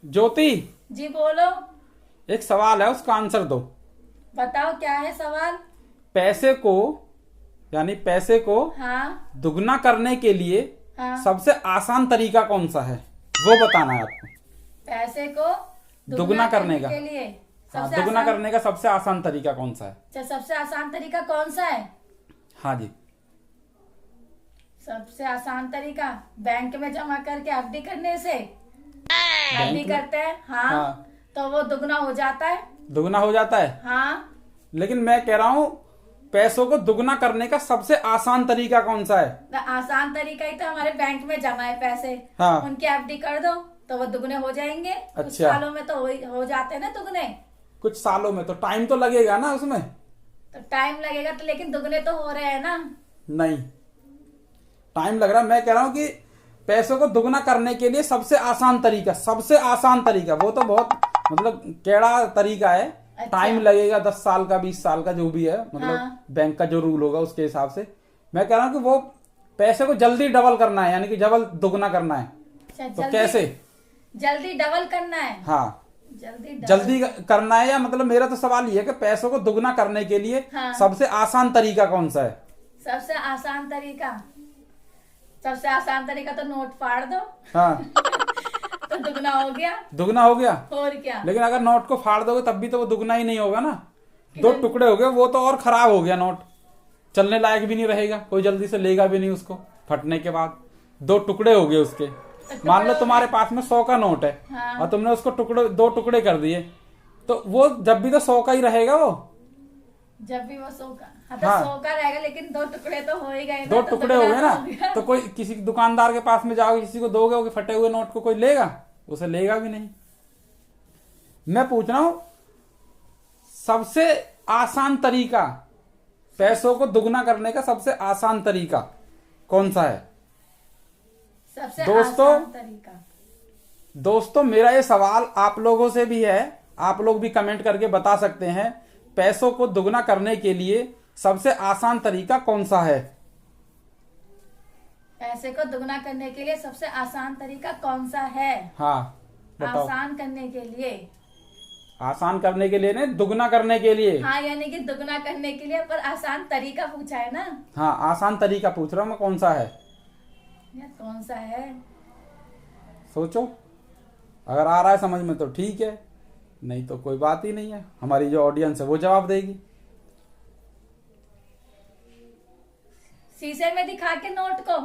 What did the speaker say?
ज्योति, जी बोलो। एक सवाल है, उसका आंसर दो। बताओ क्या है सवाल। पैसे को यानी पैसे को हाँ दुगना करने के लिए हाँ। सबसे आसान तरीका कौन सा है, वो बताना है आपको। पैसे को दुगना करने का। के लिए हाँ, सबसे दुगना आसान। करने का सबसे आसान तरीका कौन सा है? अच्छा, सबसे आसान तरीका कौन सा है? हाँ जी। सबसे आसान तरीका बैंक में जमा करके एफडी करने से। एफडी बैंक में? करते हैं हाँ, हाँ। तो वो दुगना हो जाता है। दुगना हो जाता है। हाँ, लेकिन मैं कह रहा हूँ पैसों को दुगना करने का सबसे आसान तरीका कौन सा है? तो आसान तरीका ही तो हमारे बैंक में जमा है पैसे। हाँ। उनकी एफडी कर दो तो वो दुगने हो जाएंगे। कुछ अच्छा। सालों में तो हो जाते हैं ना दुगने। कुछ सालों में तो टाइम तो लगेगा ना उसमें। तो टाइम लगेगा तो, लेकिन दुगने तो हो रहे हैं ना। नहीं, टाइम लग रहा है। मैं कह रहा हूँ कि पैसों को दुगना करने के लिए सबसे आसान तरीका, सबसे आसान तरीका, वो तो बहुत मतलब टेढ़ा तरीका है। अच्छा। टाइम लगेगा 10 साल का, 20 साल का, जो भी है, मतलब हाँ। बैंक का जो रूल होगा उसके हिसाब से। मैं कह रहा हूँ कि वो पैसे को जल्दी डबल करना है, यानी कि डबल दुगना करना है। अच्छा, तो कैसे? जल्दी डबल करना है। हाँ, जल्दी जल्दी करना है। या मतलब मेरा तो सवाल ये है कि पैसों को दुगना करने के लिए हाँ। सबसे आसान तरीका कौन सा है? सबसे आसान तरीका, सबसे आसान तरीका तो नोट फाड़ दो। हाँ। तो दुगना हो गया। दुगना हो गया। और क्या। लेकिन अगर नोट को फाड़ दोगे तब भी तो वो दुगना ही नहीं होगा ना। 2 टुकड़े हो गए, वो तो और खराब हो गया। नोट चलने लायक भी नहीं रहेगा, कोई जल्दी से लेगा भी नहीं उसको फटने के बाद। 2 टुकड़े हो गए उसके। मान लो तुम्हारे पास में 100 का नोट है। हाँ। और तुमने उसको 2 टुकड़े कर दिए, तो वो जब भी तो 100 का ही रहेगा वो। जब भी वो 100 का। हाँ, तो हाँ। 100 का रहेगा, लेकिन 2 टुकड़े तो हो ही गए ना। 2 तो टुकड़े हो दुगना गए ना। हो गया। तो कोई किसी दुकानदार के पास में जाओगे, किसी को दोगे वो फटे हुए नोट को, कोई लेगा? उसे लेगा भी नहीं। मैं पूछ रहा हूं सबसे आसान तरीका, पैसों को दुगना करने का सबसे आसान तरीका कौन सा है? सबसे दोस्तों, आसान तरीका। दोस्तों मेरा ये सवाल आप लोगों से भी है। आप लोग भी कमेंट करके बता सकते हैं, पैसों को दुगना करने के लिए सबसे आसान तरीका कौन सा है? पैसे को दुगना करने के लिए सबसे आसान तरीका कौन सा है? हाँ बताओ। आसान करने के लिए। आसान करने के लिए नहीं, दुगना करने के लिए। हाँ, यानी कि दुगना करने के लिए, पर आसान तरीका पूछा है ना। हाँ, आसान तरीका पूछ रहा हूं मैं, कौन सा है? यार कौन सा है? सोचो, अगर आ रहा है समझ में तो ठीक है, नहीं तो कोई बात ही नहीं है। हमारी जो ऑडियंस है वो जवाब देगी। शीशे में दिखा के नोट को।